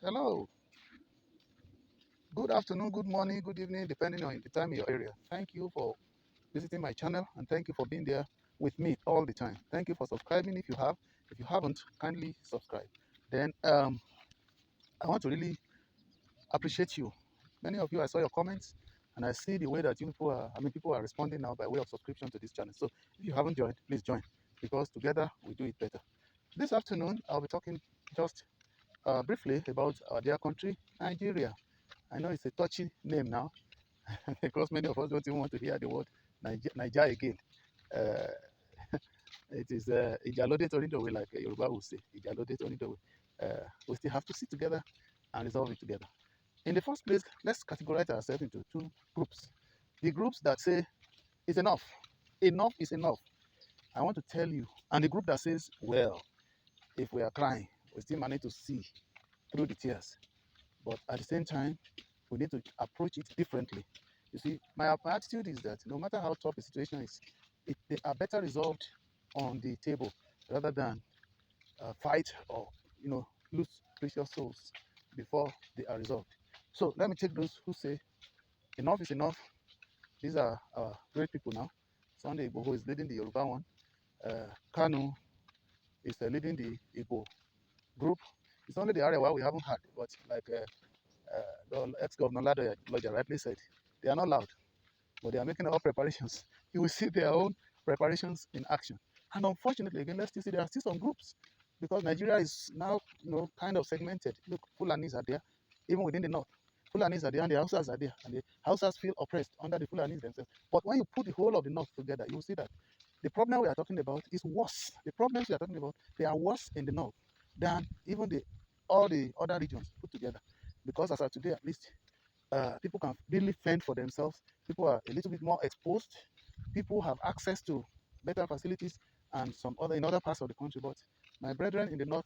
Hello, good afternoon, good morning, good evening, depending on the time in your area. Thank you for visiting my channel and thank you for being there with me all the time. Thank you for subscribing if you have. If you haven't, kindly subscribe. Then I want to really appreciate you. Many of you, I saw your comments and I see the way that you people are, people are responding now by way of subscription to this channel. So if you haven't joined, please join because together we do it better. This afternoon, I'll be talking just briefly about our dear country, Nigeria. I know it's a touchy name now, because many of us don't even want to hear the word Niger again. Uh, it is Ijalode Torindowe, like Yoruba will say. Ijalode Torindowe. We still have to sit together and resolve it together. In the first place, let's categorize ourselves into two groups. The groups that say it's enough. Enough is enough. I want to tell you. And the group that says, well, if we are crying, we still manage to see through the tears. But at the same time, we need to approach it differently. You see, my attitude is that no matter how tough the situation is, they are better resolved on the table rather than fight or lose precious souls before they are resolved. So let me take those who say enough is enough. These are our great people now. Sunday Igboho is leading the Yoruba one. Kanu is leading the Igbo group. It's only the area where we haven't had, but like the ex-governor Lodja rightly said, they are not loud, but they are making all preparations. You will see their own preparations in action. And unfortunately, again, let's still see there are still some groups because Nigeria is now, kind of segmented. Look, Fulanis are there, even within the north. Fulanis are there and the Hausas are there, and the Hausas feel oppressed under the Fulanis themselves. But when you put the whole of the north together, you will see that the problem we are talking about is worse. The problems we are talking about, they are worse in the north than even all the other regions put together. Because as of today, at least, people can really fend for themselves. People are a little bit more exposed. People have access to better facilities and some other in other parts of the country. But my brethren in the north,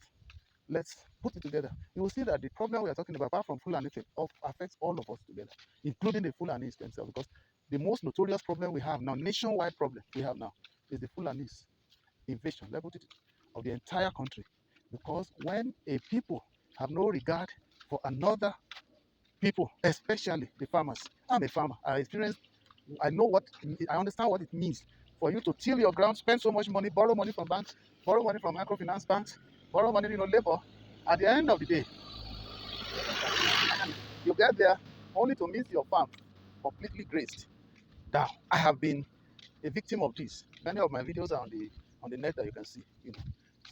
let's put it together. You will see that the problem we are talking about, apart from Fulani, affects all of us together, including the Fulanis themselves. Because the most notorious problem we have now, nationwide problem we have now, is the Fulanis invasion, level of the entire country. Because when a people have no regard for another people, especially the farmers. I'm a farmer. I understand what it means for you to till your ground, spend so much money, borrow money from banks, borrow money from microfinance banks, borrow money, labor. At the end of the day, you get there only to miss your farm completely grazed. Now, I have been a victim of this. Many of my videos are on the net that you can see.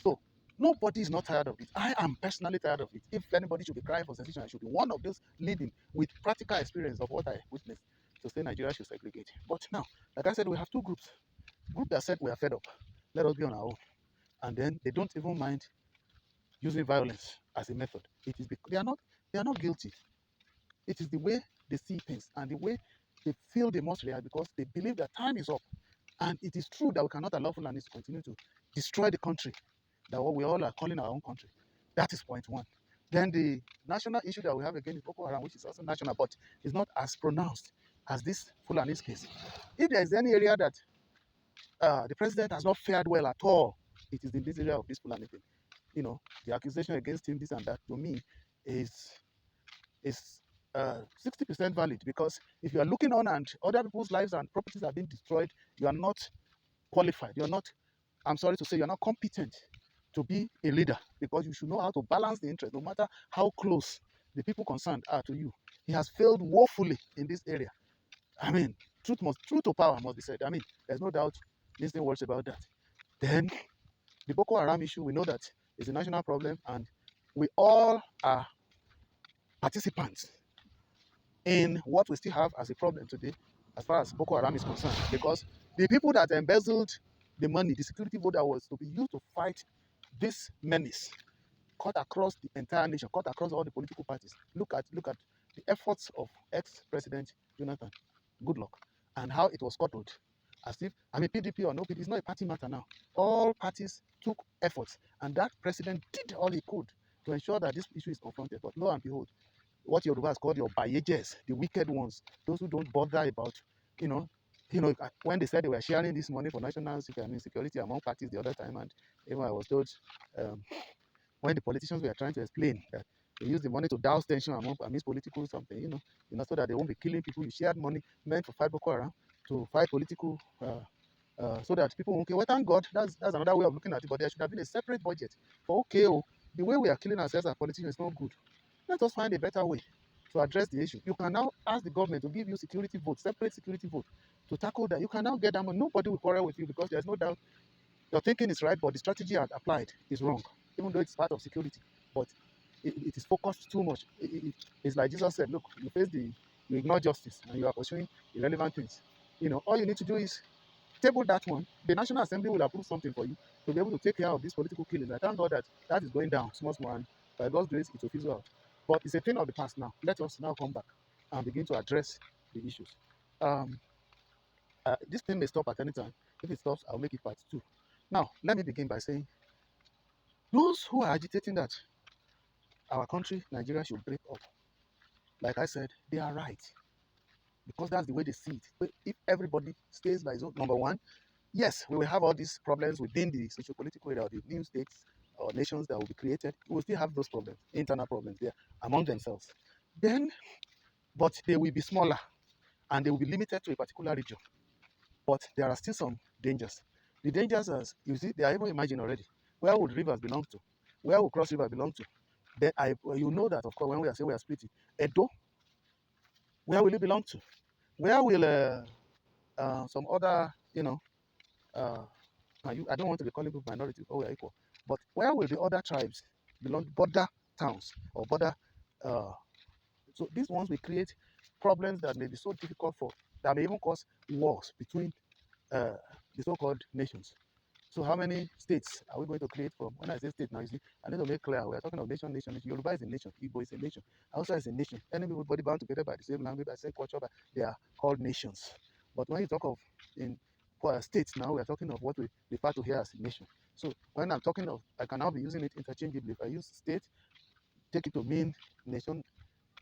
So nobody is not tired of it. I am personally tired of it. If anybody should be crying for sensation, I should be one of those leading with practical experience of what I witnessed to say Nigeria should segregate. But now, like I said, we have two groups. Group that said we are fed up. Let us be on our own. And then they don't even mind using violence as a method. It is because they are not guilty. It is the way they see things and the way they feel they must react because they believe that time is up. And it is true that we cannot allow Fulanis to continue to destroy the country, that what we all are calling our own country. That is point one. Then the national issue that we have again is Boko Haram, which is also national, but is not as pronounced as this Fulani's case. If there is any area that the president has not fared well at all, it is in this area of this Fulani thing. The accusation against him, this and that, to me, is is 60% valid because if you are looking on and other people's lives and properties are being destroyed, you are not qualified. You're not, I'm sorry to say, you're not competent to be a leader because you should know how to balance the interest, no matter how close the people concerned are to you. He has failed woefully in this area. I mean, truth to power must be said. I mean, there's no doubt, listening words about that. Then the Boko Haram issue, we know that is a national problem, and we all are participants in what we still have as a problem today as far as Boko Haram is concerned. Because the people that embezzled the money, the security vote that was to be used to fight this menace, cut across the entire nation, cut across all the political parties. Look at the efforts of ex-president Jonathan Goodluck and how it was scuttled. As if, PDP or no PDP, it's not a party matter now. All parties took efforts, and that president did all he could to ensure that this issue is confronted. But lo and behold, what Yoruba has called your bayejes, the wicked ones, those who don't bother about, you know, when they said they were sharing this money for national security among parties the other time, and even I was told when the politicians were trying to explain that They use the money to douse tension amidst political something, so that they won't be killing people. You shared money meant for fight Boko Haram to fight political, so that people won't kill. Well, thank God, that's another way of looking at it. But there should have been a separate budget for the way we are killing ourselves as politicians is not good. Let us find a better way to address the issue. You can now ask the government to give you security vote, separate security vote, to tackle that. You can now get that money. Nobody will quarrel with you because there's no doubt your thinking is right, but the strategy applied is wrong, even though it's part of security. But it is focused too much. It's like Jesus said, look, you ignore justice and you are pursuing irrelevant things. All you need to do is table that one. The National Assembly will approve something for you to be able to take care of these political killings. I thank God that is going down, small, and by God's grace, it will fizzle out. But it's a thing of the past now. Let us now come back and begin to address the issues. Um, this thing may stop at any time. If it stops, I'll make it part 2. Now, let me begin by saying, those who are agitating that our country, Nigeria, should break up, like I said, they are right. Because that's the way they see it. But if everybody stays by his own, number one, yes, we will have all these problems within the socio-political area, the new states or nations that will be created. We will still have those problems, internal problems there among themselves. But they will be smaller and they will be limited to a particular region. But there are still some dangers. The dangers, as you see, they are even imagined already. Where would rivers belong to? Where would Cross River belong to? Then you know that, of course, when we are saying we are splitting, Edo, where will it belong to? Where will some other, uh, I don't want to be calling people minority, or we are equal, but where will the other tribes belong? Border towns or border. Uh, so these ones will create problems that may be so difficult that may even cause wars between uh, the so-called nations. So how many states are we going to create from? When I say state now, you see, I need to make clear, we are talking of nation. Yoruba is a nation, Igbo is a nation, Hausa is a nation. Everybody bound together by the same language, by the same culture, but they are called nations. But when you talk of in states now, we are talking of what we refer to here as a nation. So when I'm talking of, I can now be using it interchangeably. If I use state, take it to mean nation,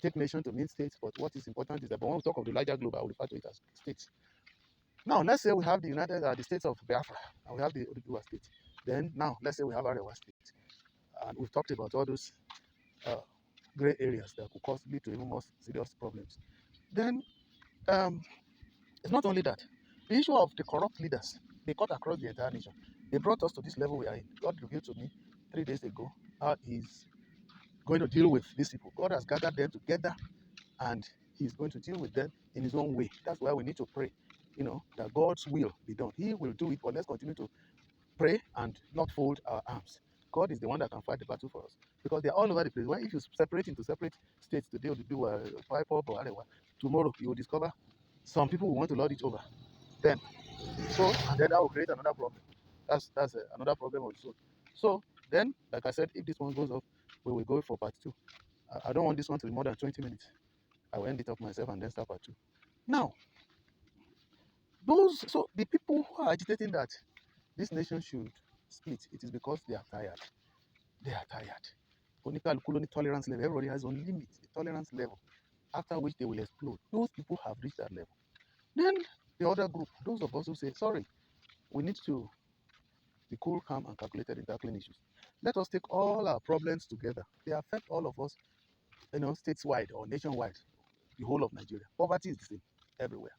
take nation to mean states, but what is important is that when we talk of the larger globe, I will refer to it as states. Now, let's say we have the states of Biafra, and we have the Oduduwa state. Then, now, let's say we have Arewa state. And we've talked about all those uh, gray areas that could lead to even more serious problems. Then, it's not only that. The issue of the corrupt leaders, they cut across the entire nation. They brought us to this level we are in. God revealed to me 3 days ago how He's going to deal with these people. God has gathered them together and He's going to deal with them in His own way. That's why we need to pray, that God's will be done. He will do it, but let's continue to pray and not fold our arms. God is the one that can fight the battle for us because they're all over the place. If you separate into separate states today, to do a pipe up or whatever, tomorrow you will discover some people will want to lord it over. Then, and then that will create another problem. That's another problem also. So then, like I said, if this one goes off, we will go for part 2. I don't want this one to be more than 20 minutes. I will end it up myself and then start part 2. Now, the people who are agitating that this nation should split, it is because they are tired. They are tired. Colonial tolerance level, everybody has a limit, a tolerance level, after which they will explode. Those people have reached that level. Then the other group, those of us who say, sorry, we need to be cool, calm, and calculated in tackling issues. Let us take all our problems together. They affect all of us, stateswide or nationwide, the whole of Nigeria. Poverty is the same everywhere.